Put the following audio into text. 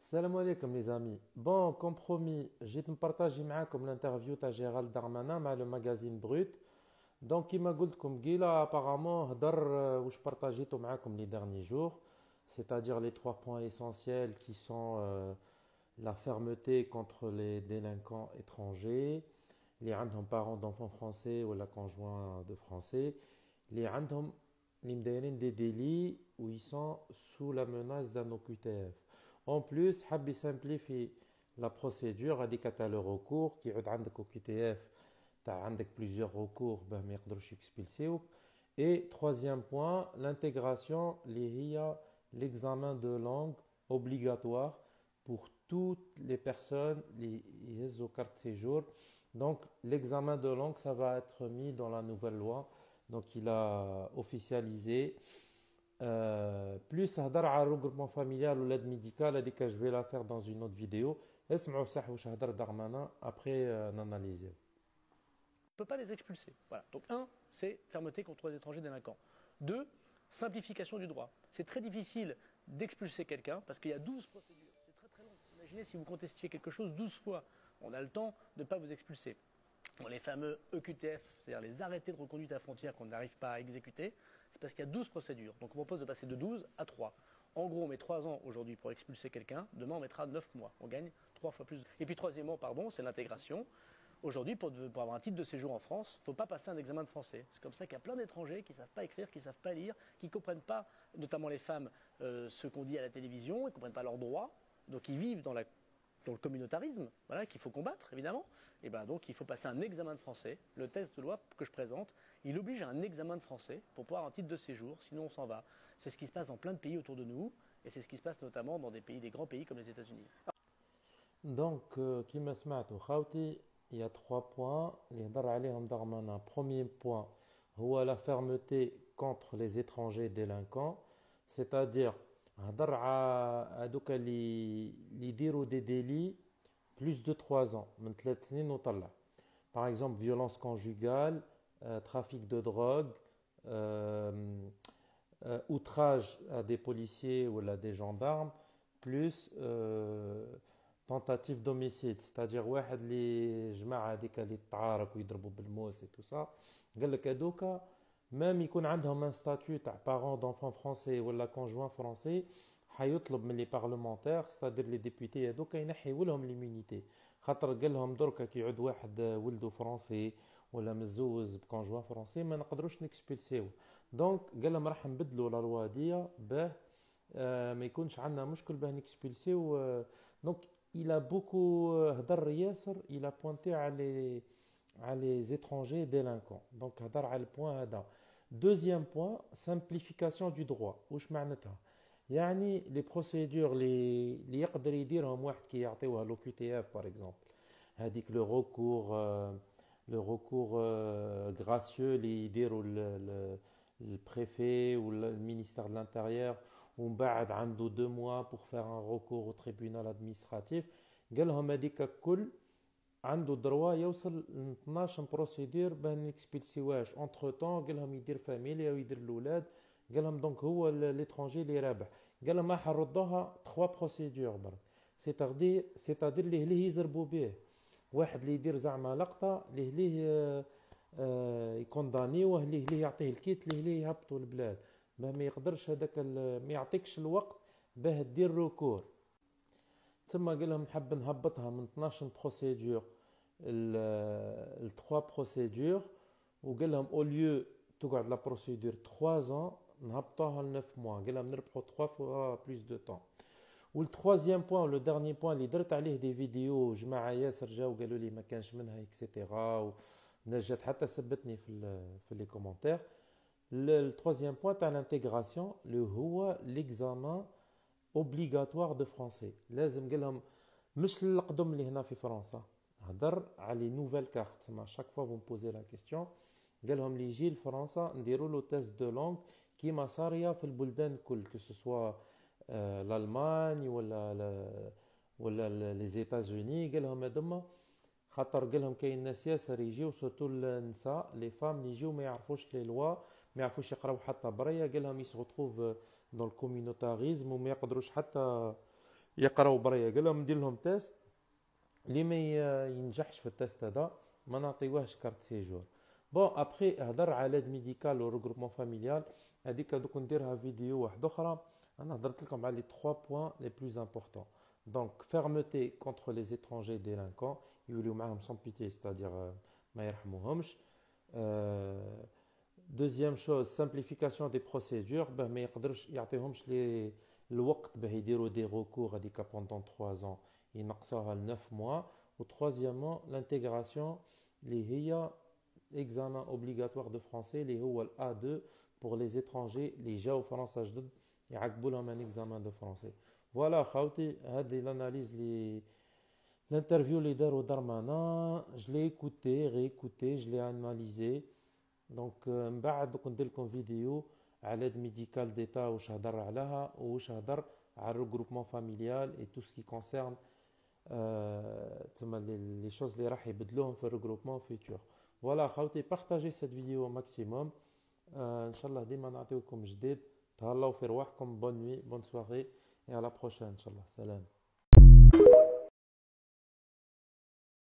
Salam alaikum les amis. Bon, comme promis, j'ai partager معاكم l'interview de Gérald Darmanin مع le magazine Brut. Donc, كما قلت لكم قيلة apparemment هدر واش partagéته معاكم les derniers jours, c'est-à-dire les trois points essentiels qui sont la fermeté contre les délinquants étrangers, les عندهم parents d'enfants français ou la conjoint de français, les عندهم اللي مدايرين des délits où ils sont sous la menace d'un OQTF. En plus, حاب simplifier la procédure هذيك تاع le recours qui يعود عندك OQTF تاع عندك plusieurs recours باه ما يقدروش يكسبلسيوك. Et troisième point, l'intégration اللي هي l'examen de langue obligatoire pour toutes les personnes qui ont carte séjour. Donc l'examen de langue, ça va être mis dans la nouvelle loi. Donc il a officialisé. Plus هضر على regroupement familial ou l'aide médicale, que je vais la faire dans une autre vidéo. اسمعوا صح واش هضر Darmanin après n'analyser. On ne peut pas les expulser. Voilà. Donc, un, c'est fermeté contre les étrangers délinquants. Deux, simplification du droit. C'est très difficile d'expulser quelqu'un parce qu'il y a 12 procédures. C'est très très long. Imaginez si vous contestiez quelque chose 12 fois. On a le temps de ne pas vous expulser. Bon, les fameux EQTF, c'est-à-dire les arrêtés de reconduite à frontière qu'on n'arrive pas à exécuter, c'est parce qu'il y a 12 procédures. Donc on propose de passer de 12 à 3. En gros, on met 3 ans aujourd'hui pour expulser quelqu'un. Demain, on mettra 9 mois. On gagne 3 fois plus. Et puis troisièmement, c'est l'intégration. Aujourd'hui, pour avoir un titre de séjour en France, il ne faut pas passer un examen de français. C'est comme ça qu'il y a plein d'étrangers qui ne savent pas écrire, qui ne savent pas lire, qui ne comprennent pas, notamment les femmes, ce qu'on dit à la télévision, ils ne comprennent pas leurs droits. Donc ils vivent dans le communautarisme, voilà, qu'il faut combattre évidemment. Et ben donc il faut passer un examen de français. Le texte de loi que je présente, il oblige à un examen de français pour pouvoir avoir un titre de séjour, sinon on s'en va. C'est ce qui se passe dans plein de pays autour de nous, et c'est ce qui se passe notamment dans des grands pays comme les États-Unis. Donc, كما سمعتوا خاوتي, il y a trois points اللي هضر عليهم Darmanin. Premier point, هو la fermeté contre les étrangers délinquants, c'est-à-dire هضر على هذوك اللي يديروا des délits plus de 3 ans, من 3 سنين وطلع. Par exemple, violence conjugale, trafic de drogue, outrage à des policiers ou à des gendarmes, plus tentative d'homicide, c'est-à-dire واحد اللي جماعة هذيك اللي تعارك ويضربوا بالموس et tout ça. قال لك هذوك même يكون عندهم un statut تاع parents d'enfants français ولا conjoint français, حيطلب من les parlementaires, c'est-à-dire les députés هذوك ينحيوا لهم l'immunité. خاطر قال لهم دركا كي يعود واحد ولده فرنسي ولا مزوز بكونجوان فرنسي ما نقدروش نكسبلسيوه. دونك قال لهم راح نبدلوا لا لوا دي باه ما يكونش عندنا مشكل باه نكسبلسيو. دونك il a beaucoup هدر ياسر, il a pointé à les étrangers délinquants. Donc هدر على البوان هذا. Deuxième point, simplification du droit. واش معناتها؟ يعني les procédures اللي يقدر يديرهم واحد كي يعطيوها لو كيو تي اف par exemple. هذيك le recours gracieux اللي يديروا le préfet ou le ministère de l'Intérieur, ومن بعد عنده 2 mois pour faire un recours au tribunal administratif. قال لهم هذيك الكل عنده دروا يوصل ل 12 بروسيدور باه نكسبلسيواش. انتر طون قال لهم يدير فاميليا ويدير الاولاد. قال لهم دونك هو ليترونجي اللي رابح. قال لهم راح نردوها 3 بروسيدور برك. سيتادير ليه يزربوا به. واحد اللي يدير زعما لقطه ليه يكوندانيوه، ليه يعطيه الكيت، ليه يهبطوا البلاد. ما يقدرش هذاك ما يعطيكش الوقت باه دير روكور. ثم قال لهم نحب نهبطها من 12 بروسيدور ل 3 بروسيدور، وقال لهم او ليو تقعد لا بروسيدور 3 ans نهبطوها ل 9 mois. قال لهم نربحوا 3 fois plus de temps. والتروازيام بوان لو دارني بوان اللي درت عليه دي فيديو جماعه ياسر جاو قالوا لي ما كانش منها اكسيتيرا، ونجات حتى سبتني في لي كومونتير. التروازيام بوان تاع الانتيغراسيون اللي هو ليكزامان اوبليغاتوار دو فرونسي. لازم قال لهم مش القدم اللي هنا في فرنسا، هضر على نوفيل كارت. تسمى شاك فوا فون بوزي لا كيستيون قال لهم اللي يجي لفرنسا نديروا له تيست دو لونغ كيما صاريه في البلدان الكل، كو سوا l'Allemagne ولا les États-Unis. قال لهم هذوما خاطر قال لهم كاين ناس ياسر يجيو سورتو النساء لي فام اللي يجيو ما يعرفوش لي لوا، ما يعرفوش يقراو حتى بريه. قال لهم يسغو تروف دون الكوميونيتاريزم وما يقدروش حتى يقراو بريا. قال لهم ندير لهم تيست، اللي ما ينجحش في التيست هذا ما نعطيوهش كارت سيجور. بون ابخي هضر على لاد ميديكال و ريغروبمون فاميليال، هذيك دوك نديرها فيديو واحده اخرى. انا هضرت لكم على لي 3 بوين لي بلوز امبورطون. دونك فيرمتي كونتر لي étrangers ديلانكون، يوليو معاهم سون بيتي ستادير ما يرحموهمش. دوزيام شوز سامبليفيكاسيون دي بروسيدور، باه ما يقدرش يعطيهمش لي الوقت باه يديروا دي ريكور هذيك بوندون 3 ans، ينقصوها ل 9 mois. و troisièmement l'intégration اللي هي examen obligatoire de français اللي هو ال A2 pour les étrangers اللي جاو فرنسا جدد، يعقبوا لهم ان examen de français. فوالا خاوتي، هذه الاناليز لي الانترفيو اللي داروا درمانا، جو لي ايكوتي ريكوتي، جو لي اناليزي. دونك من بعد دوك ندير لكم فيديو على د ميديكال ديتا واش هضر عليها واش هضر على الريغروبمون فاميليال اي تو سكي كونسيرن تما لي شوز اللي راح يبدلوهم في الريغروبمون فيتور. فوالا خاوتي، بارطاجي سيت فيديو ماكسيموم. ان شاء الله ديما نعطيوكم جديد. تهلاو في رواحكم. بون نوي، بون سواري، et à la prochaine ان شاء الله. سلام.